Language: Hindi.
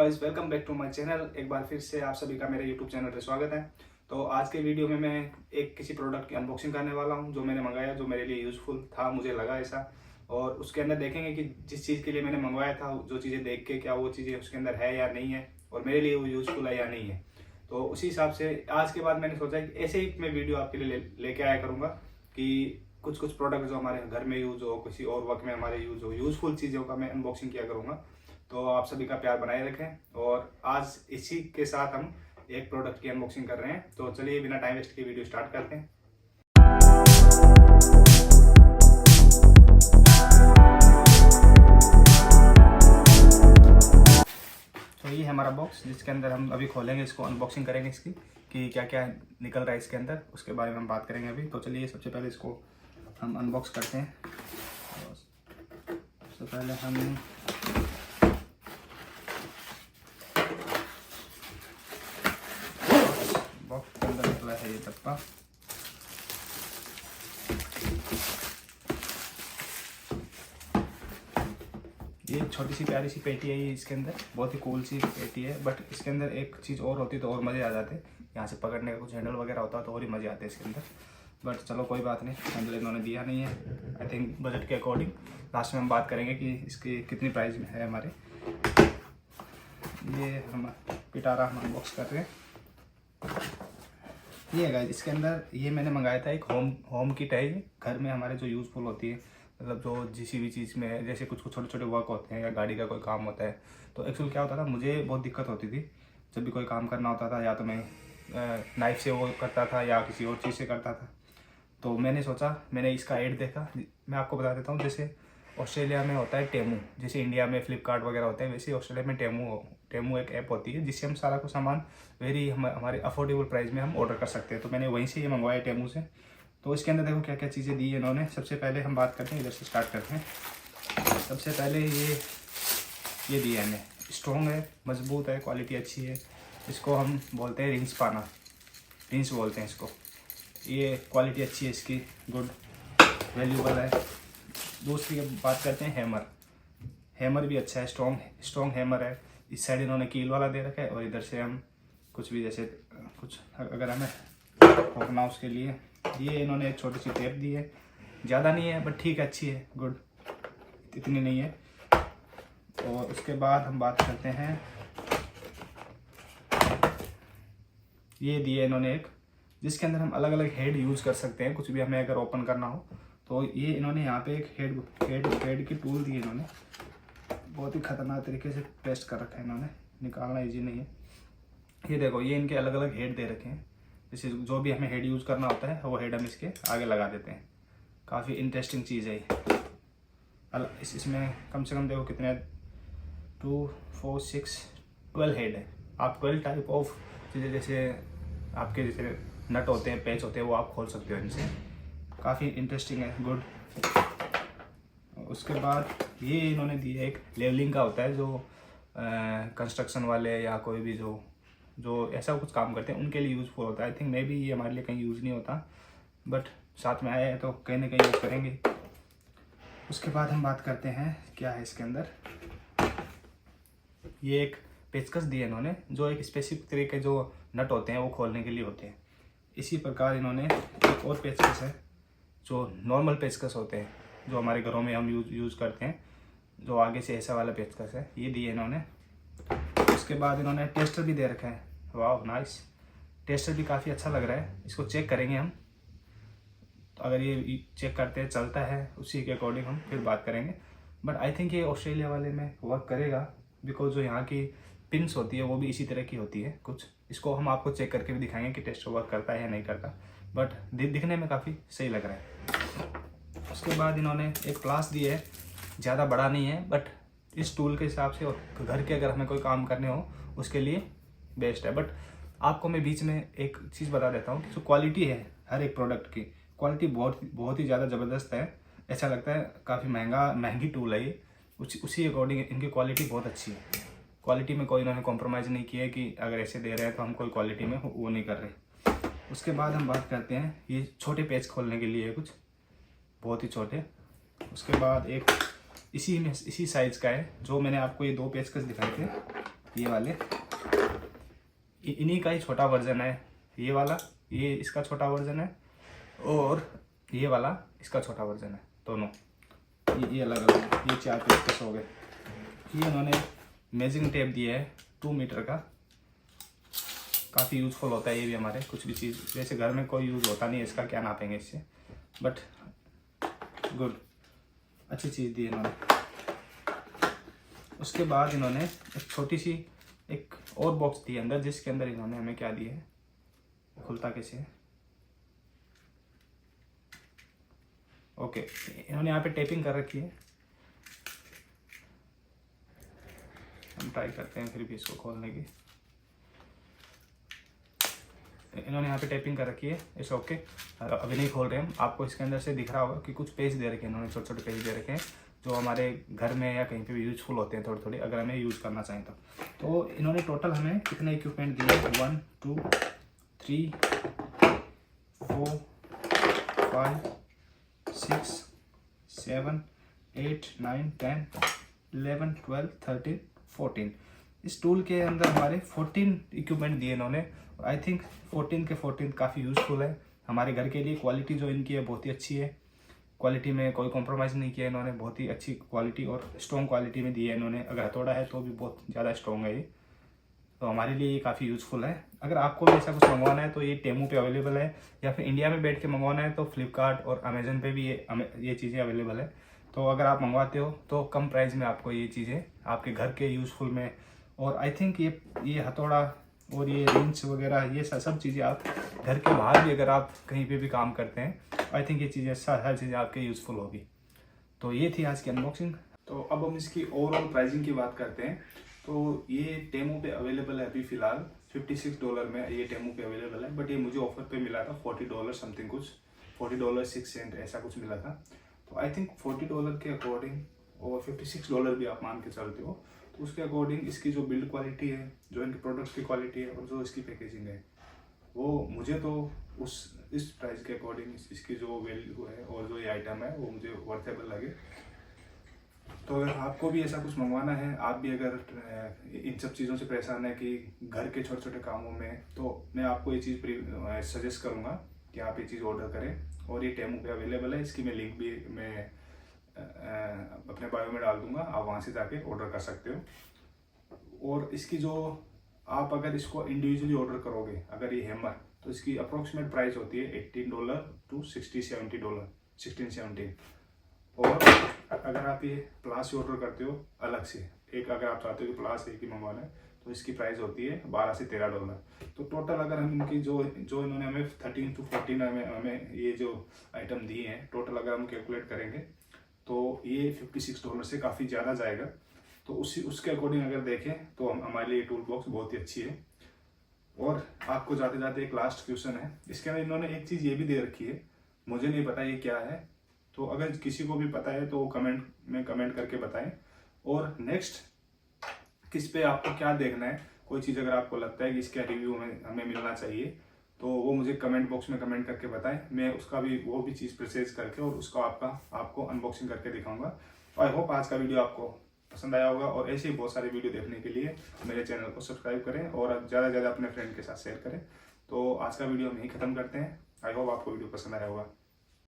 Guys, welcome back to my channel. एक बार फिर से आप सभी का मेरे यूट्यूब चैनल पे स्वागत है। तो आज के वीडियो में मैं एक किसी प्रोडक्ट की अनबॉक्सिंग करने वाला हूं जो मैंने मंगाया, जो मेरे लिए यूज़फुल था, मुझे लगा ऐसा। और उसके अंदर देखेंगे कि जिस चीज़ के लिए मैंने मंगवाया था, जो चीज़ें देख के क्या वो चीज़ें उसके अंदर है या नहीं है, और मेरे लिए वो यूज़फुल है या नहीं है। तो उसी हिसाब से आज के बाद मैंने सोचा कि ऐसे ही मैं वीडियो आपके लिए लेके आया करूँगा कि कुछ कुछ प्रोडक्ट जो हमारे घर में यूज़ हो, किसी और वर्क में हमारे यूज़ हो, यूज़फुल चीज़ों का मैं अनबॉक्सिंग किया करूँगा। तो आप सभी का प्यार बनाए रखें। और आज इसी के साथ हम एक प्रोडक्ट की अनबॉक्सिंग कर रहे हैं। तो चलिए बिना टाइम वेस्ट के वीडियो स्टार्ट करते हैं। तो ये है हमारा बॉक्स, जिसके अंदर हम अभी खोलेंगे, इसको अनबॉक्सिंग करेंगे इसकी कि क्या क्या निकल रहा है इसके अंदर, उसके बारे में हम बात करेंगे अभी। तो चलिए सबसे पहले इसको हम अनबॉक्स करते हैं। सबसे पहले हम बॉक्स के अंदर निकला है ये डब्बा। ये छोटी सी प्यारी सी पेटी है, ये इसके अंदर बहुत ही कूल सी पेटी है। बट इसके अंदर एक चीज़ और होती तो और मज़े आ जाते। यहाँ से पकड़ने का कुछ हैंडल वगैरह होता तो और ही मज़े आते इसके अंदर। बट चलो कोई बात नहीं, हैंडल इन्होंने दिया नहीं है। आई थिंक बजट के अकॉर्डिंग लास्ट में हम बात करेंगे कि इसकी कितनी प्राइस में है हमारे। ये हम पिटारा हम अनबॉक्स कर रहे हैं। ये है गाइस, इसके अंदर ये मैंने मंगाया था, एक होम किट है ये, घर में हमारे जो यूज़फुल होती है। मतलब जो किसी भी चीज़ में जैसे कुछ कुछ छोटे छोटे वर्क होते हैं या गाड़ी का कोई काम होता है। तो एक्चुअली क्या होता था, मुझे बहुत दिक्कत होती थी जब भी कोई काम करना होता था। या तो मैं नाइफ से वो करता था या किसी और चीज़ से करता था। तो मैंने सोचा, मैंने इसका ऐड देखा। मैं आपको बता देता हूँ, जैसे ऑस्ट्रेलिया में होता है टेमू, जैसे इंडिया में फ्लिपकार्ट वगैरह होते हैं, वैसे ऑस्ट्रेलिया में टेमू एक ऐप होती है जिससे हम सारा कुछ सामान हमारे अफोर्डेबल प्राइस में हम ऑर्डर कर सकते हैं। तो मैंने वहीं से ये मंगवाया टेमू से। तो इसके अंदर देखो क्या क्या चीज़ें दी है इन्होंने। सबसे पहले हम बात करते हैं, इधर से स्टार्ट करते हैं। सबसे पहले ये दिया है, स्ट्रॉन्ग है, मजबूत है, क्वालिटी अच्छी है। इसको हम बोलते हैं रिंच पाना, रिंच बोलते हैं इसको। ये क्वालिटी अच्छी है इसकी, गुड, वैल्यूबल है। दूसरी बात करते हैं हैमर भी अच्छा है, स्ट्रॉन्ग हैमर है। इस साइड इन्होंने कील वाला दे रखा है, और इधर से हम कुछ भी जैसे कुछ अगर हमें ठोकना उसके लिए ये इन्होंने एक छोटी सी टेप दी है। ज़्यादा नहीं है बट ठीक है, अच्छी है, गुड, इतनी नहीं है। और उसके बाद हम बात करते हैं, ये दिए इन्होंने एक, जिसके अंदर हम अलग अलग हेड यूज़ कर सकते हैं, कुछ भी हमें अगर ओपन करना हो। तो ये इन्होंने यहाँ पे एक हेड की टूल दी है इन्होंने। बहुत ही खतरनाक तरीके से पेस्ट कर रखा है इन्होंने, निकालना इजी नहीं है। ये देखो, ये इनके अलग अलग हेड दे रखे हैं। जैसे जो भी हमें हेड यूज़ करना होता है वो हेड हम इसके आगे लगा देते हैं। काफ़ी इंटरेस्टिंग चीज़ है ये। इसमें कम से कम देखो कितने, 2, 4, 6, 12 हेड है। आप 12 टाइप ऑफ चीज़ें, जैसे आपके जैसे नट होते हैं, पैच होते हैं, वो आप खोल सकते हो इनसे। काफ़ी इंटरेस्टिंग है, गुड। उसके बाद ये इन्होंने दिया एक लेवलिंग का होता है, जो कंस्ट्रक्शन वाले या कोई भी जो ऐसा कुछ काम करते हैं उनके लिए यूज़फुल होता है। आई थिंक मे बी ये हमारे लिए कहीं यूज़ नहीं होता, बट साथ में आया है तो कहीं ना कहीं यूज़ करेंगे। उसके बाद हम बात करते हैं क्या है इसके अंदर। ये एक पेचकस दी है इन्होंने, जो एक स्पेसिफिक तरह के जो नट होते हैं वो खोलने के लिए होते हैं। इसी प्रकार इन्होंने एक और पेचकस है, जो नॉर्मल पेचकस होते हैं, जो हमारे घरों में हम यूज़ करते हैं, जो आगे से ऐसा वाला पेचकस है, ये दिए इन्होंने। उसके बाद इन्होंने टेस्टर भी दे रखा है। वाह नाइस, टेस्टर भी काफ़ी अच्छा लग रहा है। इसको चेक करेंगे हम, तो अगर ये चेक करते हैं चलता है उसी के अकॉर्डिंग हम फिर बात करेंगे। बट आई थिंक ये ऑस्ट्रेलिया वाले में वर्क करेगा, बिकॉज जो यहाँ की पिन्स होती है वो भी इसी तरह की होती है कुछ। इसको हम आपको चेक करके भी दिखाएंगे कि टेस्टर वर्क करता है या नहीं करता, बट दिखने में काफ़ी सही लग रहा है। उसके बाद इन्होंने एक प्लास दी है, ज़्यादा बड़ा नहीं है, बट इस टूल के हिसाब से और घर के अगर हमें कोई काम करने हो उसके लिए बेस्ट है। बट आपको मैं बीच में एक चीज़ बता देता हूँ कि जो क्वालिटी है हर एक प्रोडक्ट की, क्वालिटी बहुत ही ज़्यादा ज़बरदस्त है। ऐसा लगता है काफ़ी महंगी टूल है ये, उसी अकॉर्डिंग इनकी क्वालिटी बहुत अच्छी है। क्वालिटी में कोई इन्होंने कॉम्प्रोमाइज़ नहीं किया है कि अगर ऐसे दे रहे हैं तो हम कोई क्वालिटी में वो नहीं कर रहे। उसके बाद हम बात करते हैं, ये छोटे पेज खोलने के लिए है कुछ, बहुत ही छोटे। उसके बाद एक इसी साइज़ का है, जो मैंने आपको ये 2 पेचकस दिखाए थे, ये वाले इन्हीं का ही छोटा वर्जन है ये वाला, ये इसका छोटा वर्जन है, और ये वाला इसका छोटा वर्जन है। दोनों ये अलग अलग, ये 4 पीस हो गए। ये इन्होंने मेजरिंग टेप दिया है 2 मीटर का, काफ़ी यूज़फुल होता है ये भी हमारे कुछ भी चीज़, जैसे घर में कोई यूज़ होता नहीं है इसका, क्या नापेंगे इससे, बट गुड, अच्छी चीज़ दी इन्होंने। उसके बाद इन्होंने एक छोटी सी एक और बॉक्स दी अंदर, जिसके अंदर इन्होंने हमें क्या दिया है, खुलता कैसे है, ओके, इन्होंने यहाँ पे टेपिंग कर रखी है। हम ट्राई करते हैं फिर भी इसको खोलने की। इन्होंने यहाँ पे टेपिंग कर रखी है, इट्स ओके। अभी नहीं खोल रहे हम, आपको इसके अंदर से दिख रहा होगा कि कुछ पेज दे रखे हैं इन्होंने, छोटे छोटे पेज दे रखे हैं जो हमारे घर में या कहीं पे भी यूजफुल होते हैं थोड़े थोड़े, अगर हमें यूज़ करना चाहें तो इन्होंने टोटल हमें कितने इक्विपमेंट दिए, 1 2 3 4 5 6 7 8 9 10 11 12 13 14। इस टूल के अंदर हमारे 14 इक्विपमेंट दिए इन्होंने। आई थिंक 14 के 14 काफ़ी यूज़फुल है हमारे घर के लिए। क्वालिटी जो इनकी है बहुत ही अच्छी है, क्वालिटी में कोई कॉम्प्रोमाइज़ नहीं किया इन्होंने, बहुत ही अच्छी क्वालिटी और स्ट्रॉन्ग क्वालिटी में दी है इन्होंने। अगर हथौड़ा है तो भी बहुत ज़्यादा स्ट्रॉन्ग है ये, तो हमारे लिए ये काफ़ी यूज़फुल है। अगर आपको भी ऐसा कुछ मंगवाना है तो ये टेमू पे अवेलेबल है, या फिर इंडिया में बैठ के मंगवाना है तो फ्लिपकार्ट और अमेजन पे भी ये चीज़ें अवेलेबल है। तो अगर आप मंगवाते हो तो कम प्राइस में आपको ये चीज़ें आपके घर के यूज़फुल में, और आई थिंक ये हथौड़ा और ये रिंच वगैरह ये सब चीज़ें आप घर के बाहर भी अगर आप कहीं पे भी काम करते हैं, आई थिंक ये चीज़ें हर चीज़ें आपके यूज़फुल होगी। तो ये थी आज की अनबॉक्सिंग। तो अब हम इसकी ओवरऑल प्राइसिंग की बात करते हैं। तो ये टेमू पे अवेलेबल है अभी फ़िलहाल $56 में ये टेमू पे अवेलेबल है, बट ये मुझे ऑफर पे मिला था $40 समथिंग, कुछ $40.06 ऐसा कुछ मिला था। तो आई थिंक $40 के अकॉर्डिंग और $56 भी आप मान के चलते हो, तो उसके अकॉर्डिंग इसकी जो बिल्ड क्वालिटी है, जो इनके प्रोडक्ट की क्वालिटी है और जो इसकी पैकेजिंग है, वो मुझे तो इस प्राइस के अकॉर्डिंग इसकी जो वैल्यू है और जो ये आइटम है वो मुझे वर्थेबल लगे। तो अगर आपको भी ऐसा कुछ मंगवाना है, आप भी अगर इन सब चीज़ों से परेशान है कि घर के छोटे छोटे कामों में, तो मैं आपको ये चीज़ सजेस्ट करूँगा कि आप ये चीज़ ऑर्डर करें। और ये टेमू पे अवेलेबल है, इसकी मैं लिंक भी मैं अपने बायो में डाल दूँगा, आप वहाँ से जाके ऑर्डर कर सकते हो। और इसकी जो आप अगर इसको इंडिविजुअली ऑर्डर करोगे, अगर ये हैमर, तो इसकी अप्रोक्सीमेट प्राइस होती है $18 to $16-17। और अगर आप ये प्लास ऑर्डर करते हो अलग से, एक अगर आप चाहते हो कि प्लास एक ही मंगवाना है, तो इसकी प्राइस होती है $12 से $13। तो टोटल अगर हम इनकी जो इन्होंने हमें 13 to 14 हमें ये जो आइटम दिए हैं, टोटल अगर हम कैलकुलेट करेंगे तो ये $56 से काफ़ी ज़्यादा जाएगा। तो उसके अकॉर्डिंग अगर देखें तो हमारे लिए टूल बॉक्स बहुत ही अच्छी है। और आपको जाते जाते एक लास्ट क्वेश्चन है, इसके अंदर इन्होंने एक चीज़ ये भी दे रखी है, मुझे नहीं पता ये क्या है, तो अगर किसी को भी पता है तो कमेंट में कमेंट करके बताएं। और नेक्स्ट किस पे आपको क्या देखना है, कोई चीज़ अगर आपको लगता है कि इसका रिव्यू हमें मिलना चाहिए, तो वो मुझे कमेंट बॉक्स में कमेंट करके बताएं। मैं उसका भी वो भी चीज़ परचेज करके और उसका आपको अनबॉक्सिंग करके दिखाऊंगा। तो आई होप आज का वीडियो आपको पसंद आया होगा, और ऐसे ही बहुत सारे वीडियो देखने के लिए मेरे चैनल को सब्सक्राइब करें और ज़्यादा से ज़्यादा अपने फ्रेंड के साथ शेयर करें। तो आज का वीडियो हम यहीं ख़त्म करते हैं। आई होप आपको वीडियो पसंद आया होगा।